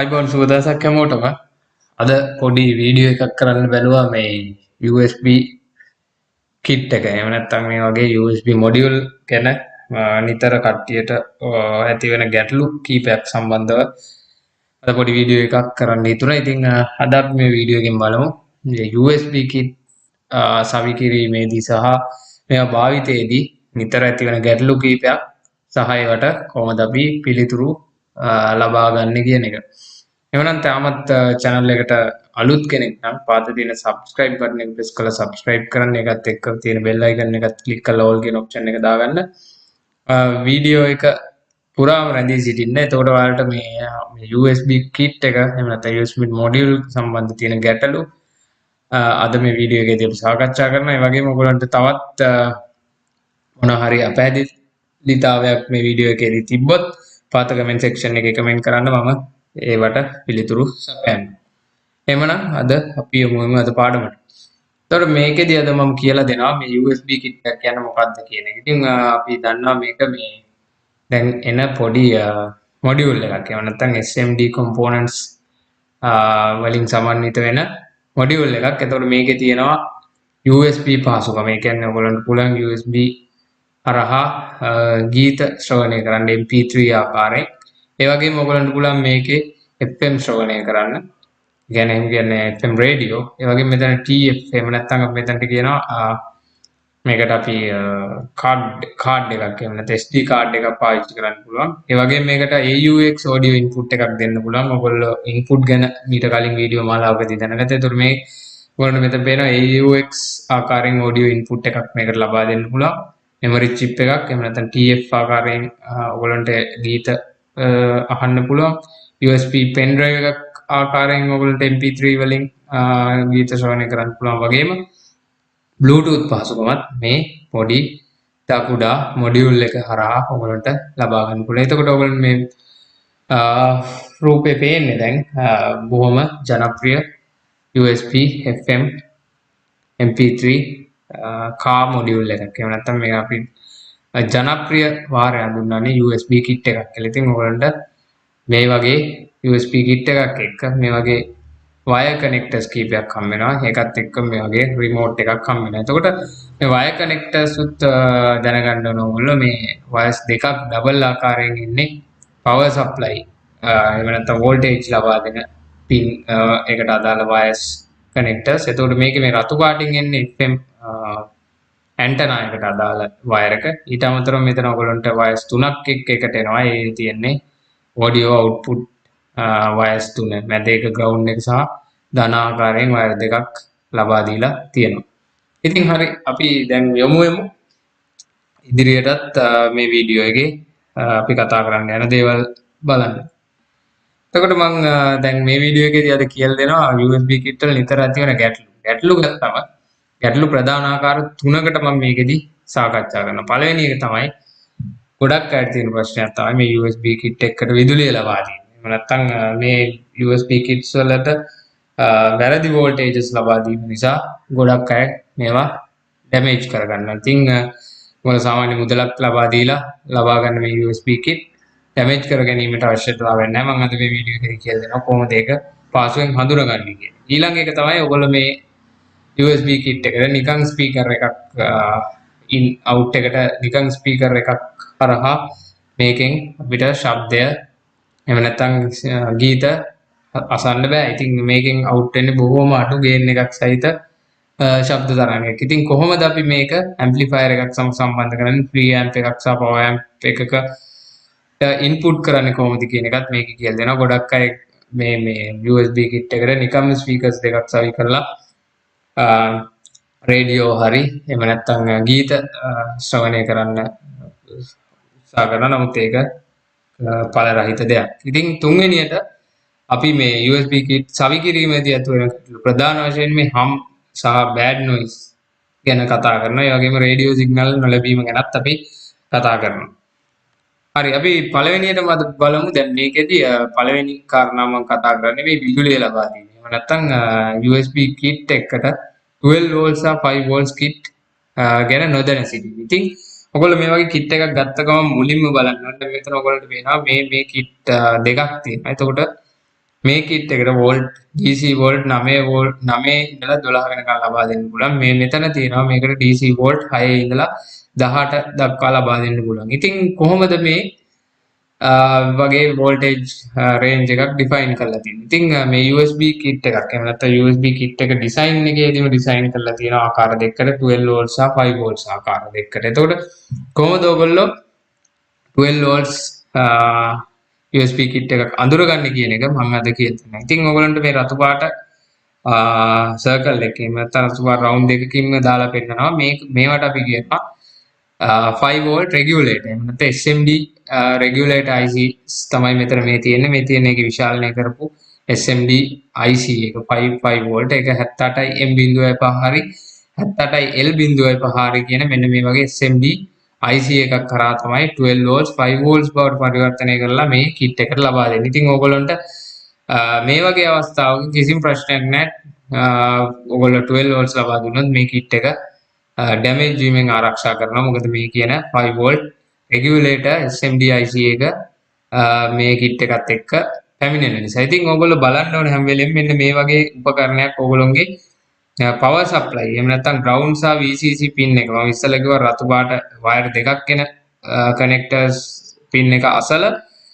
iPhone සුබ දවසක් හැමෝටම. අද පොඩි වීඩියෝ එකක් කරන්න බැලුවා මේ USB kit එක. එහෙම නැත්නම් මේ වගේ USB module ගැන නිතර කට්ටියට ඇති වෙන ගැටලු කීපයක් සම්බන්ධව අද පොඩි වීඩියෝ එකක් කරන්න හිතුණා. ඉතින් අද අපි මේ වීඩියෝ එකෙන් බලමු මේ USB kit සවි කිරීමේදී සහ මේවා භාවිතයේදී නිතර ඇති වෙන ගැටලු කීපයක් සහ ඒවට කොහොමද අපි පිළිතුරු ලබා ගන්න කියන එක. එවනම් තාමත් channel එකට අලුත් කෙනෙක් නම් පාත තියෙන subscribe button එක press කරලා subscribe කරන්න. ඒකත් එක්ක තියෙන bell icon එකත් click කරලා all කියන option එක දාගන්න. වීඩියෝ එක පුරාම රැඳී සිටින්න. එතකොට ඔයාලට මේ USB kit එක එහෙම නැත්නම් USB module සම්බන්ධ තියෙන ගැටලු අද මේ වීඩියෝ එකේදී අපි සාකච්ඡා කරනවා. ඒ වගේම ඔයගොල්ලන්ට තවත් මොන හරි අපහැදිලිතාවයක් මේ වීඩියෝ එකේදී තිබ්බොත් පාත comment section එකේ comment කරන්න. මම ඒවට පිළිතුරු සපයන්න. එහෙමනම් අද අපි යමු අද පාඩමට. එතකොට මේකෙදී අද මම කියලා දෙනවා මේ USB kit එක කියන්නේ මොකක්ද කියන එක. ඉතින් අපි දන්නවා මේක මේ දැන් එන පොඩි module එකක්. එහෙම නැත්නම් SMD components වලින් සමන්විත වෙන module එකක්. එතකොට මේකේ තියෙනවා USB පහසුකම. ඒ කියන්නේ ඔයගොල්ලන්ට පුළුවන් USB හරහා ගීත ශ්‍රවණය කරන්න MP3 ආකාරයෙන්. ඒ වගේම ඔයගොල්ලන්ට පුළුවන් මේකේ FM ශ්‍රවණය කරන්න. කියන්නේ FM රේඩියෝ. ඒ වගේම මෙතන TF එහෙම නැත්නම් අපි මෙතනට කියනවා මේකට අපි කාඩ් එකක් එහෙම නැත්නම් SD කාඩ් එකක් පාවිච්චි කරන්න පුළුවන්. ඒ වගේම මේකට AUX audio input එකක් දෙන්න පුළුවන්. ඔයගොල්ලෝ input ගැන මීට කලින් වීඩියෝ මාලාවකදී දැනගත්තා. ඒතර මේ ඔයගොල්ලන්ට මෙතන පේනවා AUX ආකාරයෙන් audio input එකක් මේකට ලබා දෙන්න පුළුවන්. memory chip එකක් එහෙම නැත්නම් TF ආකාරයෙන් ඔයගොල්ලන්ට ගීත අහන්න පුළුවන්. USB pen drive එකක් ආකාරයෙන් ඔයගොල්ලන්ට MP3 වලින් ගීත ශ්‍රවණය කරන්න පුළුවන්. වගේම Bluetooth පහසුකමත් මේ පොඩි කුඩා module එක හරහා ඔයගොල්ලන්ට ලබා ගන්න පුළුවන්. එතකොට ඔයගොල්ලන් මේ රූපේ පේන්නේ දැන් බොහොම ජනප්‍රිය USB FM MP3 car module එකක්. එහෙම නැත්නම් මේක අපි ජනප්‍රිය වාරය හඳුන්වන්නේ USB kit එකක් කියලා. ඉතින් ඔයගොල්ලන්ට මේ වගේ USB kit එකක් එක්ක මේ වගේ wire connectors කීපයක් හම් වෙනවා. ඒකත් එක්ක මේ වගේ remote එකක් හම් වෙනවා. එතකොට මේ wire connectors උත් දැනගන්න ඕන ඕගොල්ලෝ මේ wires දෙකක් double ආකාරයෙන් ඉන්නේ power supply එහෙම නැත්නම් voltage ලබා දෙන pin එකට අදාළ wires connectors. එතකොට මේකේ මේ රතු පාටින් එන්නේ FM antenna එකට අදාළ wire එක. ඊට අමතරව මෙතන ඔයගොල්ලන්ට wires තුනක් එකට එනවා. ඒ තියෙන්නේ audio output wires තුන. මැද එක ground එක සහ ධන ආකාරයෙන් wire දෙකක් ලබා දීලා තියෙනවා. ඉතින් හරි අපි දැන් යමු ඉදිරියටත් මේ වීඩියෝ එකේ අපි කතා කරන්න යන දේවල් බලන්න. එතකොට මම දැන් මේ වීඩියෝ එකේදී අද කියලා දෙනවා USB kit වල නිතර ඇති වෙන ගැටලු ගත්තම ගැටලු ප්‍රධාන ආකාර තුනකට මම මේකෙදී සාකච්ඡා කරනවා. පළවෙනි එක තමයි ගොඩක් අයට තියෙන ප්‍රශ්නයක් තමයි මේ USB kit එකකට විදුලිය ලබා දීම. එහෙම නැත්නම් මේ USB kits වලට වැරදි voltages ලබා දීම නිසා ගොඩක් අය මේවා damage කරගන්නවා. ඉතින් මොන සාමාන්‍ය මුදලක් ලබා දීලා ලබා ගන්න මේ USB kit damage කර ගැනීමට අවශ්‍යතාවයක් නැහැ. මම අද මේ වීඩියෝ එකේ කියලා දෙනවා කොහොමද ඒක පාසුවෙන් හඳුනගන්නේ කියලා. ඊළඟ එක තමයි ඔයගොල්ලෝ මේ USB kit එකට නිකන් ස්පීකර් එකක් in out එකට නිකන් ස්පීකර් එකක් හරහා මේකෙන් අපිට ශබ්දය එහෙම නැත්නම් ගීත අසන්න බෑ. ඉතින් මේකෙන් out වෙන්නේ බොහොම අඩු gain එකක් සහිත ශබ්ද තරංගයක්. ඉතින් කොහොමද අපි මේක amplifier එකක් සම්බන්ධ කරන්නේ preamp එකක් සහ power amp එකක input කරන්නේ කොහොමද කියන එකත් මේක කියලා දෙනවා. ගොඩක් අය මේ USB kit එකට නිකම්ම speakers දෙකක් සවි කරලා රේඩියෝ හරි එහෙම නැත්නම් ගීත ශ්‍රවණය කරන්න උත්සාහ කරනවා. නමුත් ඒක ඵල රහිත දෙයක්. ඉතින් තුන්වෙනියට අපි මේ USB kit සවි කිරීමේදී ඇති වෙන ප්‍රධාන වශයෙන් මේ hum සහ bad noise ගැන කතා කරනවා. ඒ වගේම රේඩියෝ සිග්නල් නොලැබීම ගැනත් අපි කතා කරනවා. හරි අපි පළවෙනියටම අද බලමු. දැන් මේකෙදී පළවෙනි කාරණාව මම කතා කරන්නේ මේ විදුලිය ලබා දීම. එහෙම නැත්නම් USB kit එකකට 12 volts සහ 5 volts kit ගැන නොදැන සිටීම. ඉතින් ඔයගොල්ලෝ මේ වගේ kit එකක් ගත්ත ගමන් මුලින්ම බලන්න ඕනේ මෙතන ඔයගොල්ලන්ට පේනවා මේ kit දෙකක් තියෙනවා. එතකොට මේ කිට් එකට වෝල්ට් DC වෝල්ට් 9 වෝල්ට් 9 ඉඳලා 12 වෙනකන් ලබා දෙන්න පුළුවන්. මේ මෙතන තියෙනවා මේකට DC වෝල්ට් 6 ඉඳලා 18 දක්වා ලබා දෙන්න පුළුවන්. ඉතින් කොහොමද මේ වගේ වෝල්ටේජ් රේන්ජ් එකක් ඩිෆයින් කරලා තියෙනවා. ඉතින් මේ USB කිට් එකක් එහෙම නැත්නම් USB කිට් එක ඩිසයින් එකේදීම ඩිසයින් කරලා තියෙන ආකාර දෙකකට 12 වෝල්ට්ස් සහ 5 වෝල්ට්ස් ආකාර දෙකකට. එතකොට කොහොමද ඔයගොල්ලෝ 12 වෝල්ට්ස් USB කිට් එකක් අඳුරගන්නේ කියන එක මම අද කියන්නම්. ඉතින් ඔයගොල්ලන්ට මේ රතු පාට සර්කල් එකකින් නැත්නම් රතු පාට රවුන්ඩ් එකකින් දාලා පෙන්නනවා. මේවට අපි කියනවා 5 volt regulator. එහෙම නැත්නම් SMD regulator IC තමයි මෙතන මේ තියෙන්නේ. මේ තියෙන එක විශාලණය කරපු SMD IC එක 5 volt එක 78යි M.5 හරි 78යි L.5 හරි කියන මෙන්න මේ වගේ SMD IC එකක් කරා තමයි 12 volts 5 volts බවට පරිවර්තනය කරලා මේ කිට් එකට ලබා දෙන්නේ. ඉතින් ඕගොල්ලන්ට මේ වගේ අවස්ථාවක කිසිම ප්‍රශ්නයක් නැහැ. ඕගොල්ලෝ 12 volts ලබා දුන්නොත් මේ කිට් එක damage වීමෙන් ආරක්ෂා කරනවා. මොකද මේ කියන 5 volt regulator SMD IC එක මේ කිට් එකත් එක්ක පැමිණෙන නිසා. ඉතින් ඕගොල්ලෝ බලන්න ඕනේ හැම වෙලෙම මෙන්න මේ වගේ උපකරණයක් ඕගොල්ලෝගේ power supply එහෙම නැත්නම් ground සහ VCC pin එක මම ඉස්සෙල්ලා කිව්වා රතු පාට wire දෙකක් එන connectors pin එක අසල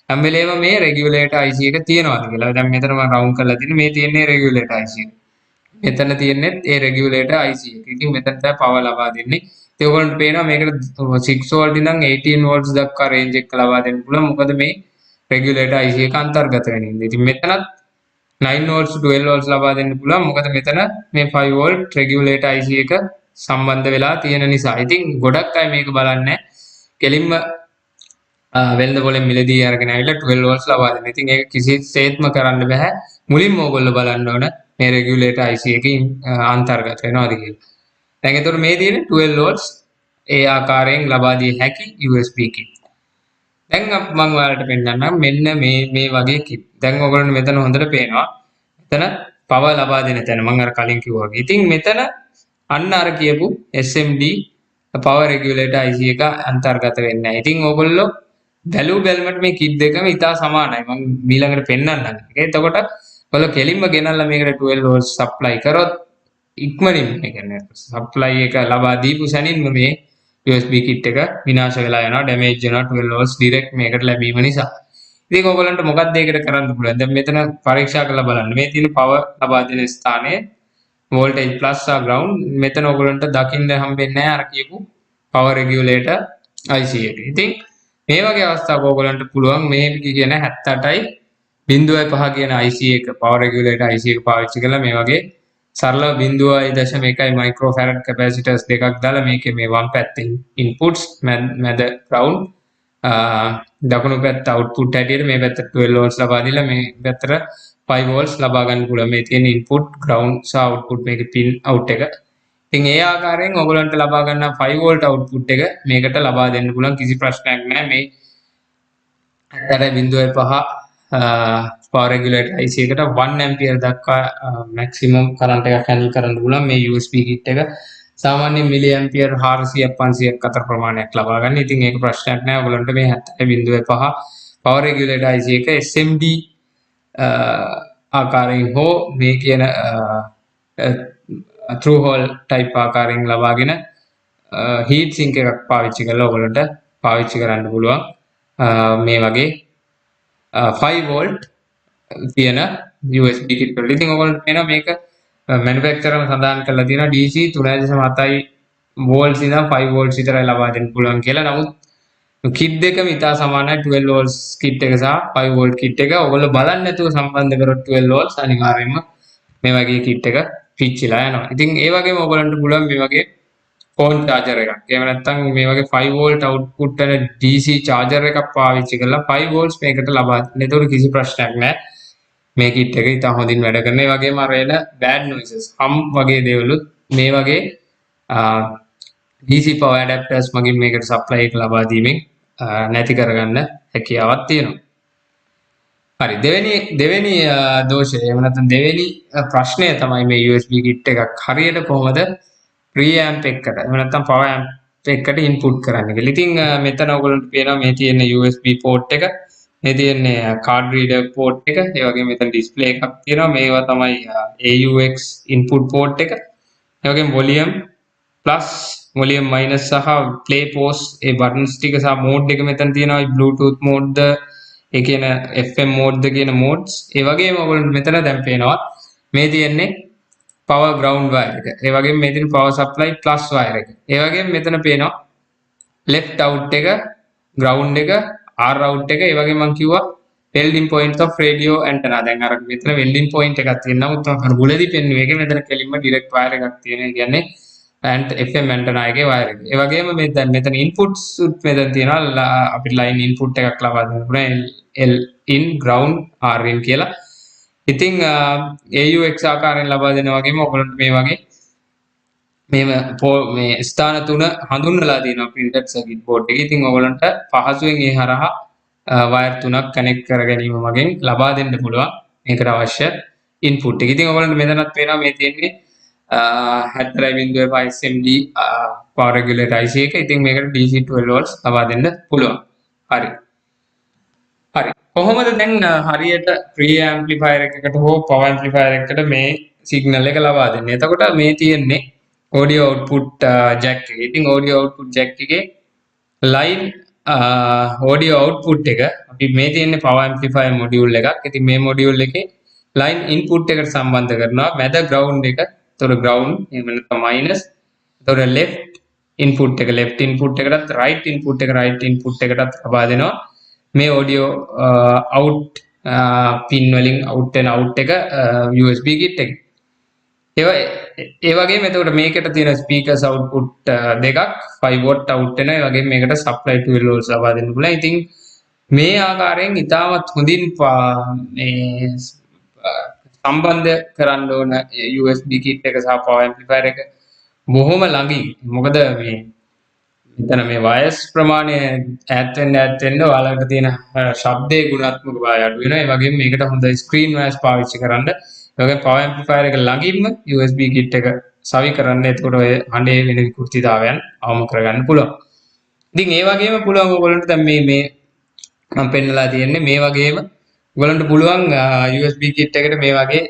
හැම වෙලේම මේ regulator IC එක තියෙනවාද කියලා. දැන් මෙතන මම round කරලා තියෙන්නේ මේ තියෙන්නේ regulator IC එක. මෙතන තියෙන්නේ ඒ regulator IC එක. ඉතින් මෙතන තමයි power ලබා දෙන්නේ. ඉතින් ඔයගොල්ලන්ට පේනවා මේකට 6 volt ඉඳන් 18 volts දක්වා range එක ලබා දෙන්න පුළුවන්. මොකද මේ regulator IC එක අන්තර්ගත වෙන ඉන්නේ. ඉතින් මෙතනත් 9 volts 12 volts ලබා දෙන්න පුළුවන්. මොකද මෙතන මේ 5 volt regulator IC එක සම්බන්ධ වෙලා තියෙන නිසා. ඉතින් ගොඩක් අය මේක බලන්නේ කෙලින්ම වෙළඳ පොලෙන් මිලදී අරගෙන ආවිල්ලා 12 volts ලබා දෙන්න. ඉතින් ඒක කිසිසේත්ම කරන්න බෑ. මුලින්ම ඕගොල්ලෝ බලන්න ඕන මේ regulator IC එකකින් අන්තර්ගත වෙනවද කියලා. දැන් එතකොට මේ තියෙන්නේ 12 volts ඒ ආකාරයෙන් ලබා දිය හැකි USB kit. දැන් මම ඔයාලට පෙන්නන්නම් මෙන්න මේ වගේ kit. දැන් ඔයගොල්ලන්ට මෙතන හොඳට පේනවා. මෙතන power ලබා දෙන තැන මම අර කලින් කිව්වා වගේ. ඉතින් මෙතන අන්න අර කියපු SMD power regulator IC එක අන්තර්ගත වෙන්නේ නැහැ. ඉතින් ඔයගොල්ලෝ බැලුමට මේ kit දෙකම ඉතා සමානයි. මම ඊළඟට පෙන්නන්නම්. එතකොට ඔයගොල්ලෝ කෙලින්ම ගෙනල්ලා මේකට 12 volts supply කරොත් ඉක්මනින් ඒ කියන්නේ supply එක ලබා දීපු සැනින්ම මේ USB kit එක විනාශ වෙලා යනවා damage වෙනවා 12 volts direct මේකට ලැබීම නිසා. ඉතින් ඔයගොල්ලන්ට මොකක්ද ඒකට කරන්න පුළුවන්? දැන් මෙතන පරීක්ෂා කරලා බලන්න. මේ තියෙන power ලබා දෙන ස්ථානයේ voltage plus සහ ground මෙතන ඔයගොල්ලන්ට දකින්න හම්බෙන්නේ නැහැ අර කියපු power regulator IC එක. ඉතින් මේ වගේ අවස්ථාවක ඔයගොල්ලන්ට පුළුවන් මේ කියන 78යි 0.5 කියන IC එක power regulator IC එක පාවිච්චි කරලා මේ වගේ සරල 0.1 microfarad capacitors දෙකක් දාලා මේකේ මේ වම් පැත්තේ inputs මැද ground දකුණු පැත්ත output හැටියට මේ පැත්තට 12 volts ලබා දීලා මේ පැත්තට 5 volts ලබා ගන්න පුළුවන්. මේ තියෙන input ground සහ output මේකේ pin out එක. ඉතින් ඒ ආකාරයෙන් ඔයගොල්ලන්ට ලබා ගන්න 5 volt output එක මේකට ලබා දෙන්න පුළුවන්. කිසි ප්‍රශ්නයක් නැහැ. මේ 0.5 power regulator IC එකට 1 ampere දක්වා maximum current එකක් handle කරන්න පුළුවන් මේ USB kit එක. සාමාන්‍ය මිලි ඇම්පියර් 400ක් 500ක් අතර ප්‍රමාණයක් ලබා ගන්න. ඉතින් ඒක ප්‍රශ්නයක් නෑ. ඔයගොල්ලන්ට මේ 70.5 power regulator IC එක SMD ආකාරයෙන් හෝ මේ කියන through hole type ආකාරයෙන් ලබාගෙන heat sink එකක් පාවිච්චි කරලා ඔයගොල්ලන්ට පාවිච්චි කරන්න පුළුවන්. මේ වගේ 5 volt තියෙන USB kit වල. ඉතින් ඔයගොල්ලන්ට පේනවා මේක manufacturer සඳහන් කරලා තියෙනවා DC 3.7 volts ඉඳන් 5 volts විතරයි ලබා දෙන්න පුළුවන් කියලා. නමුත් kit දෙකම ඉතා සමානයි. 12 volts kit එක සහ 5 volt kit එක. ඔයගොල්ලෝ බලන්න නැතුව සම්බන්ධ කරොත් 12 volts අනිවාර්යයෙන්ම මේ වගේ kit එක පිච්චිලා යනවා. ඉතින් ඒ වගේම ඔයගොල්ලන්ට පුළුවන් මේ වගේ phone charger එකක්. එහෙම නැත්නම් මේ වගේ 5 volt output වෙන DC charger එකක් පාවිච්චි කරලා 5 volts මේකට ලබා දෙන්න. ඒතකොට කිසි ප්‍රශ්නයක් නැහැ. මේ කිට් එක ඉතා හොඳින් වැඩ කරන. ඒ වගේම අර එන bad noises hum වගේ දේවලුත් මේ වගේ DC power adapters මගින් මේකට supply එක ලබා දීමෙන් නැති කරගන්න හැකියාවක් තියෙනවා. හරි, දෙවෙනි දෝෂය එහෙම නැත්නම් දෙවෙනි ප්‍රශ්නය තමයි මේ USB kit එකක් හරියට කොහොමද preamp එකකට එහෙම නැත්නම් power amp එකකට input කරන්න කියලා. ඉතින් මෙතන ඔයගොල්ලන්ට පේනවා මේ තියෙන USB port එක මේ තියෙන්නේ card reader port එක. ඒ වගේම මෙතන display එකක් තියෙනවා. මේවා තමයි AUX input port එක. ඒ වගේම volume plus volume minus සහ play pause ඒ buttons ටික සහ mode එක මෙතන තියෙනවා. bluetooth mode ද ඒ කියන FM mode ද කියන modes. ඒ වගේම ඔයගොල්ලෝ මෙතන දැන් පේනවා මේ තියෙන්නේ power ground wire එක. ඒ වගේම මේ තියෙන power supply plus wire එක. ඒ වගේම මෙතන පේනවා left out එක ground එක R out එක. ඒ වගේම මම කිව්වා welding point of radio antenna. දැන් අර මෙතන welding point එකක් තියෙනවා. උත්තර අර බුලදී පෙන්නුවේ එක මෙතන කෙලින්ම direct wire එකක් තියෙනවා. ඒ කියන්නේ and FM antenna එකේ wire එක. ඒ වගේම මෙතන inputs මෙතන තියෙනවා අපිට line input එකක් ලබා දෙන්න පුළුවන් L in ground R in කියලා. ඉතින් AUX ආකාරයෙන් ලබා දෙන වගේම ඔයගොල්ලන්ට මේ වගේ මේ ස්ථාන තුන හඳුන්වලා තියෙනවා printed circuit board එකේ. ඉතින් ඔයගොල්ලන්ට පහසුවෙන් ඒ හරහා wire තුනක් connect කර ගැනීම වගේ ලබා දෙන්න පුළුවන් මේකට අවශ්‍ය input එක. ඉතින් ඔයගොල්ලන්ට මෙතනත් පේනවා මේ තියෙන්නේ 73.5 SMD power regulator IC එක. ඉතින් මේකට DC 12 volts ලබා දෙන්න පුළුවන්. හරි. කොහොමද දැන් හරියට pre amplifier එකකට හෝ power amplifier එකකට මේ signal එක ලබා දෙන්නේ? එතකොට මේ තියෙන්නේ audio output jack එක. ඉතින් audio output jack එකේ line audio output එක අපි මේ තියෙන්නේ power amplifier module එකක්. ඉතින් මේ module එකේ line input එකට සම්බන්ධ කරනවා. මැද ground එක. එතකොට ground එහෙම නැත්නම් minus. එතකොට left input එකටත් right input එකටත් ලබා දෙනවා. මේ audio out pin වලින් out වෙන out එක USB kit එක. ඒ වගේම එතකොට මේකට තියෙන speakers output දෙකක් 5 watt out වෙන. ඒ වගේම මේකට supply 12 volts ලබා දෙන්න පුළුවන්. ඉතින් මේ ආකාරයෙන් ඉතාමත් හොඳින් මේ සම්බන්ධ කරන්න ඕන USB kit එක සහ power amplifier එක බොහොම ළඟින්. මොකද මේ මෙතන මේ වයස් ප්‍රමාණය ඈත් වෙන්න ඔයාලට තියෙන ශබ්දයේ ගුණාත්මක භාවය අඩු වෙනවා. ඒ වගේම මේකට හොඳ ස්ක්‍රීන් වයස් පාවිච්චි කරන්න. ඒ වගේම power amplifier එක ළඟින්ම USB kit එක සවි කරන්න. එතකොට ඔය හඬේ වෙන විකෘතිතාවයන් අවම කරගන්න පුළුවන්. ඉතින් ඒ වගේම පුළුවන් ඔයගොල්ලන්ට දැන් මේ මම පෙන්නලා තියෙන්නේ මේ වගේම ඔයගොල්ලන්ට පුළුවන් USB kit එකට මේ වගේ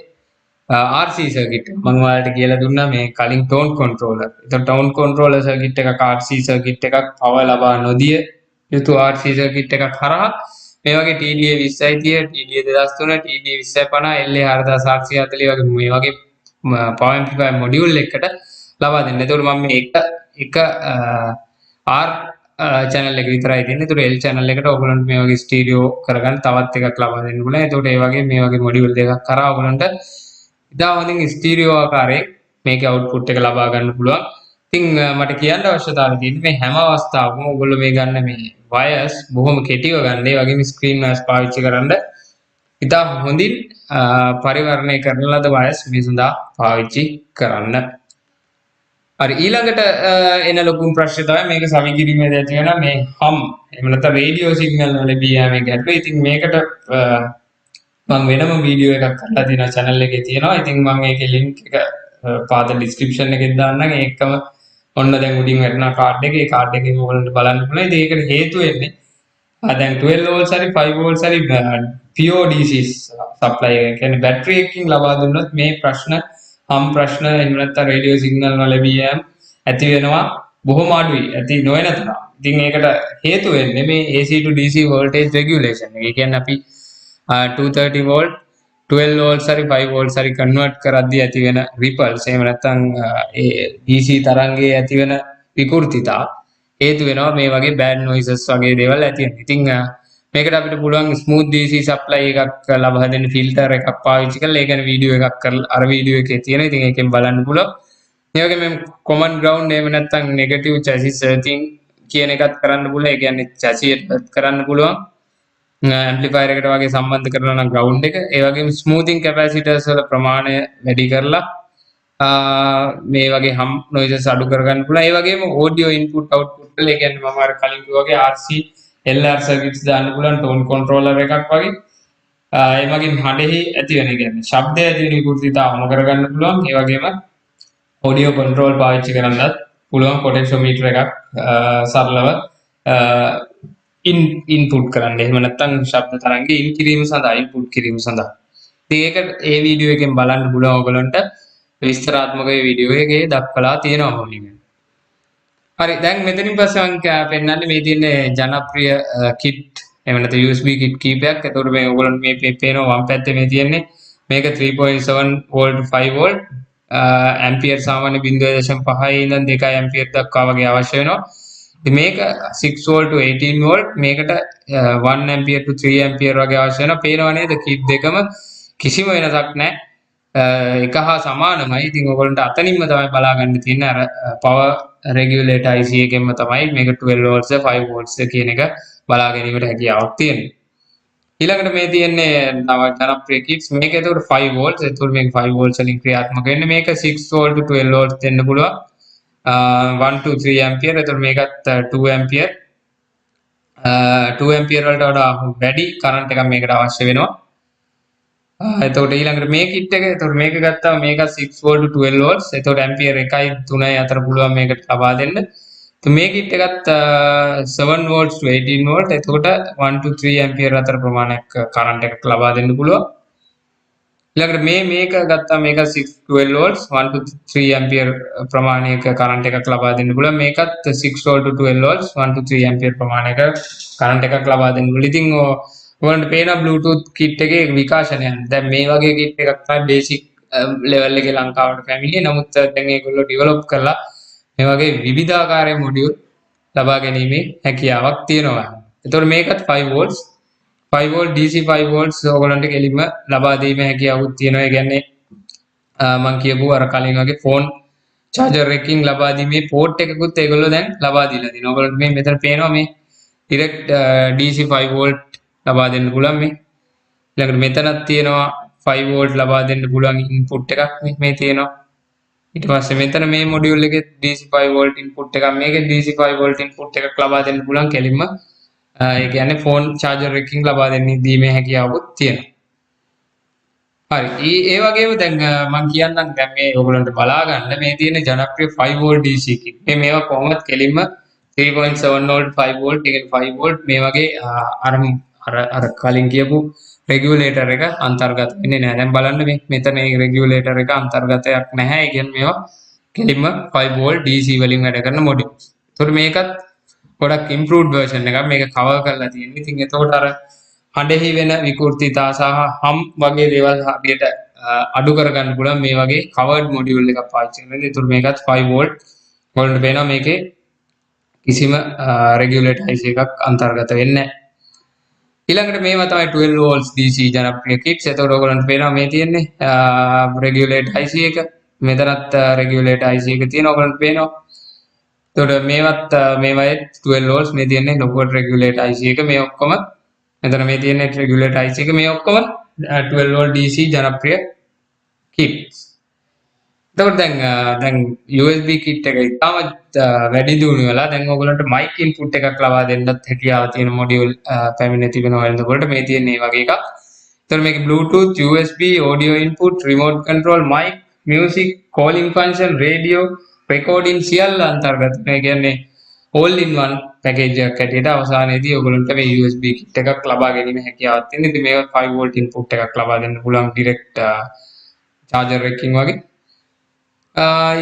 RC circuit මම ඔයාලට කියලා දුන්නා මේ කලින් tone controller. ඒතකොට tone controller circuit එකක් RC circuit එකක් power ලබා නොදිය යුතු RC circuit එකක් හරහා මේ වගේ TDA 2030 TDA 2003 TDA 2050 LA 4840 වගේ මේ වගේ power amplifier module එකකට ලබා දෙන්න. ඒතකොට මම මේ එක R channel එක විතරයි තියෙන්නේ. ඒතකොට L channel එකට ඔයගොල්ලන්ට මේ වගේ stereo කරගන්න තවත් එකක් ලබා දෙන්න පුළුවන්. ඒතකොට ඒ වගේ මේ වගේ module දෙකක් කරා ඔයගොල්ලන්ට ඉතින් හොඳින් ස්ටීරියෝ ආකාරයෙන් මේකේ output එක ලබා ගන්න පුළුවන්. ඉතින් මට කියන්න අවශ්‍යතාවය තියෙන්නේ මේ හැම අවස්ථාවකම ඔයගොල්ලෝ මේ ගන්න මේ wires බොහොම කෙටිව ගන්න. ඒ වගේම screen wires පාවිච්චි කරන්න ඉතින් හොඳින් පරිවර්ණය කරන ලද wires මේ සඳහා පාවිච්චි කරන්න. හරි ඊළඟට එන ලොකුම ප්‍රශ්නේ තමයි මේක සවි කිරීමේදී ඇති වෙන මේ hum එහෙම නැත්නම් රේඩියෝ සිග්නල් වල බියෑම ගැටලුව. ඉතින් මේකට මම වෙනම වීඩියෝ එකක් කරලා තියෙනවා channel එකේ තියෙනවා. ඉතින් මම ඒකේ link එක පාද description එකේ දාන්නම්. ඒකම ඔන්න දැන් උඩින් වැටෙන කාඩ් එකේ ඒ කාඩ් එකෙන් ඔයගොල්ලන්ට බලන්න පුළුවන්. ඉතින් ඒකට හේතු වෙන්නේ දැන් 12 volts හරි 5 volts හරි pure DC supply එක කියන්නේ බැටරි එකකින් ලබා දුන්නොත් මේ ප්‍රශ්න හම් ප්‍රශ්න එහෙම නැත්නම් රේඩියෝ සිග්නල් වල බියෑම ඇති වෙනවා බොහොම අඩුයි. ඇති නොවන තරම්. ඉතින් ඒකට හේතු වෙන්නේ මේ AC to DC voltage regulation එක. ඒ කියන්නේ අපි 230 volt 12 volts හරි 5 volts හරි convert කරද්දී ඇති වෙන ripples එහෙම නැත්නම් ඒ DC තරංගයේ ඇති වෙන විකෘතිතා හේතු වෙනවා මේ වගේ bad noises වගේ දේවල් ඇති වෙන. ඉතින් මේකට අපිට පුළුවන් smooth DC supply එකක් ලබා දෙන්න filter එකක් පාවිච්චි කරලා ඒ ගැන වීඩියෝ එකක් කරලා අර වීඩියෝ එකේ තියෙනවා. ඉතින් ඒකෙන් බලන්න පුළුවන්. මේ වගේ මේ common ground එහෙම නැත්නම් negative chassis earthing කියන එකත් කරන්න පුළුවන්. ඒ කියන්නේ chassis කරන්න පුළුවන්. amplifier එකට වගේ සම්බන්ධ කරලා නම් ground එක. ඒ වගේම smoothing capacitors වල ප්‍රමාණය වැඩි කරලා මේ වගේ hum noises අඩු කරගන්න පුළුවන්. ඒ වගේම audio input output වල ඒ කියන්නේ මම අර කලින් කිව්වා වගේ RC LR circuits දාන්න පුළුවන් tone controller එකක් වගේ. ඒ වගේම හඬෙහි ඇති වෙන කියන්නේ ශබ්දය ඇති වෙන විකෘතිතාවම කරගන්න පුළුවන්. ඒ වගේම audio control පාවිච්චි කරන්නත් පුළුවන් potentiometer එකක් සරලව ඉන්පුට් කරන්න. එහෙම නැත්නම් ශබ්ද තරංගේ ඉන් කිරීම සඳහා ඉන්පුට් කිරීම සඳහා. ඉතින් ඒක ඒ වීඩියෝ එකෙන් බලන්න පුළුවන් ඔයගලන්ට විස්තරාත්මක වීඩියෝ එකේ දක්වලා තියෙනවා මේක. හරි දැන් මෙතනින් පස්සේ මම පෙන්නන්නේ මේ තියෙන ජනප්‍රිය කිට් එහෙම නැත්නම් USB කිට් කීපයක්. ඒතකොට මේ ඔයගලන්ට මේ පේනවා වම් පැත්තේ මේ තියෙන්නේ මේක 3.7 වෝල්ට් 5 වෝල්ට් ඇම්පියර් සාමාන්‍ය 0.5 ඉඳන් 2 ඇම්පියර් දක්වා වගේ අවශ්‍ය වෙනවා. ඉතින් මේක 6 වෝල්ට් to 18 වෝල්ට් මේකට 1 ඇම්පියර් to 3 ඇම්පියර් වගේ අවශ්‍ය වෙනවා. පේනවා නේද කිට් දෙකම කිසිම වෙනසක් නැහැ. එක හා සමානමයි. ඉතින් ඔයගලන්ට අතනින්ම තමයි බලා ගන්න තියෙන්නේ අර power regulator IC එකෙන්ම තමයි මේක 12 volts 5 volts කියන එක බලා ගැනීමට හැකියාවක් තියෙනවා. ඊළඟට මේ තියෙන්නේ නව ජනප්‍රිය කිට්ස් මේක එතකොට 5 volts. එතකොට මේක 5 volts වලින් ක්‍රියාත්මක වෙන්නේ. මේක 6 volt to 12 volts දෙන්න පුළුවන්. 1 to 3 ampere. එතකොට මේකත් 2 ampere. 2 ampere වලට වඩා වැඩි කරන්ට් එකක් මේකට අවශ්‍ය වෙනවා. එතකොට ඊළඟට මේ කිට් එක එතකොට මේක ගත්තාම මේක 6 volt to 12 volts. එතකොට ඇම්පියර් 1යි 3යි අතර පුළුවන් මේකට ලබා දෙන්න. ඉතින් මේ කිට් එකත් 7 volts to 18 volt. එතකොට 1 to 3 ඇම්පියර් අතර ප්‍රමාණයක් කරන්ට් එකක් ලබා දෙන්න පුළුවන්. ඊළඟට මේක ගත්තාම මේක 6 12 volts 1 to 3 ඇම්පියර් ප්‍රමාණයක කරන්ට් එකක් ලබා දෙන්න පුළුවන්. මේකත් 6 volt to 12 volts 1 to 3 ampere ප්‍රමාණයක කරන්ට් එකක් ලබා දෙන්න පුළුවන්. ඉතින් ඔයගොල්ලන්ට පේන බ්ලූටූත් කිට් එකේ විකාශනයන්. දැන් මේ වගේ කිට් එකක් තමයි බේසික් ලෙවල් එකේ ලංකාවට පැමිණියේ. නමුත් දැන් ඒගොල්ලෝ ඩෙවලොප් කරලා මේ වගේ විවිධාකාරයේ මොඩියුල් ලබා ගැනීමේ හැකියාවක් තියෙනවා. ඒතකොට මේකත් 5 volts 5 volt DC 5 volts ඔයගොල්ලන්ට කෙලින්ම ලබා දීමේ හැකියාවක් තියෙනවා. ඒ කියන්නේ මම කියපු අර කලින් වගේ ෆෝන් charger එකකින් ලබා දීමේ port එකකුත් ඒගොල්ලෝ දැන් ලබා දීලා තියෙනවා. ඔයගොල්ලන්ට මේ මෙතන පේනවා මේ direct DC 5 volt ලබා දෙන්න පුළුවන් මේ. ඊළඟට මෙතනක් තියෙනවා 5 volt ලබා දෙන්න පුළුවන් ඉන්පුට් එකක් මේ තියෙනවා. ඊට පස්සේ මෙතන මේ මොඩියුල් එකේ DC 5 volt ඉන්පුට් එකක් මේකේ DC 5 volt ඉන්පුට් එකක් ලබා දෙන්න පුළුවන් කෙලින්ම. ඒ කියන්නේ ෆෝන් charger එකකින් ලබා දෙන්න දීමේ හැකියාවකුත් තියෙනවා. හරි ඒ වගේම දැන් මම කියන්නම් දැන් මේ ඔයගොල්ලන්ට බලා ගන්න මේ තියෙන ජනප්‍රිය 5 volt DC කිට්. මේවා කොහොමද කෙලින්ම 3.7 volt 5 volt එක 5 volt මේ වගේ අර කලින් කියපු රෙගියුලේටර් එක අන්තර්ගත වෙන්නේ නැහැ. දැන් බලන්න මෙතන මේ රෙගියුලේටර් එක අන්තර්ගතයක් නැහැ. ඒ කියන්නේ මේවා කෙලින්ම 5 volt DC වලින් වැඩ කරන මොඩියුල්ස්. ඒතකොට මේකත් ගොඩක් ඉම්ප්‍රූව්ඩ් version එකක්. මේක කවර් කරලා තියෙන්නේ. ඉතින් එතකොට අර හඬෙහි වෙන විකෘතිතා සහ හම් වගේ දේවල් හරියට අඩු කරගන්න පුළුවන් මේ වගේ කවර්ඩ් මොඩියුල් එකක් පාවිච්චි කරනවා. ඒතකොට මේකත් 5 volt වලට වෙනවා. මේකේ කිසිම රෙගියුලේටර් IC එකක් අන්තර්ගත වෙන්නේ නැහැ. ඊළඟට මේවා තමයි 12 volts DC ජනප්‍රිය කිට්ස්. එතකොට ඔයගොල්ලන්ට පේනවා මේ තියෙන්නේ රෙගියුලේටර් IC එක. මෙතනත් රෙගියුලේටර් IC එක තියෙනවා ඔයගොල්ලන්ට පේනවා. එතකොට මේවත් මේවයේ 12 volts මේ තියෙන්නේ ලොකුවට රෙගියුලේටර් IC එක. මේ ඔක්කොම මෙතන මේ තියෙන්නේ රෙගියුලේටර් IC එක. මේ ඔක්කොම 12 volt DC ජනප්‍රිය කිට්ස්. එතකොට දැන් USB කිට් එක ඉතාමත් වැඩි දියුණු වෙලා දැන් ඔයගොල්ලන්ට මයික් ඉන්පුට් එකක් ලබා දෙන්නත් හැකියාව තියෙන මොඩියුල් පැමිණ තිබෙනවා වෙනකොට මේ තියෙන මේ වගේ එකක්. එතකොට මේක Bluetooth, USB, audio input, remote control, mic, music, calling function, radio, recording සියල්ල අන්තර්ගත. ඒ කියන්නේ all in one package එකක් ඇටියට අවසානයේදී ඔයගොල්ලන්ට මේ USB කිට් එකක් ලබා ගැනීම හැකියාවක් තියෙන. ඉතින් මේක 5 volt input එකක් ලබා දෙන්න පුළුවන් direct charger එකකින් වගේ.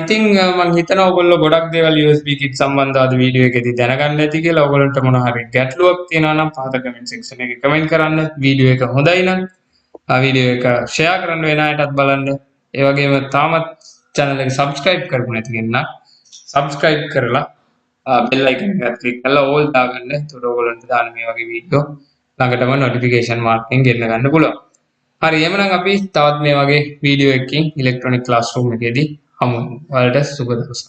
ඉතින් මම හිතනවා ඔයගොල්ලෝ ගොඩක් දේවල් USB කිට් සම්බන්ධව අද වීඩියෝ එකේදී දැනගන්න ඇති කියලා. ඔයගොල්ලන්ට මොන හරි ගැටලුවක් තියෙනවා නම් පහත කමෙන්ට් සෙක්ෂන් එකේ කමෙන්ට් කරන්න. වීඩියෝ එක හොඳයි නම් වීඩියෝ එක ෂෙයා කරන්න වෙන අයටත් බලන්න. ඒ වගේම තාමත් channel එක subscribe කරපු නැති කෙනා subscribe කරලා bell icon එක click කරලා all දාගන්න. එතකොට ඔයගොල්ලන්ට දාන මේ වගේ වීඩියෝ ළඟටම notification marking ගෙන්න ගන්න පුළුවන්. හරි එහෙනම් අපි තවත් මේ වගේ වීඩියෝ එකකින් electronic classroom එකේදී හමු. ඔයාලට සුබ දවසක්.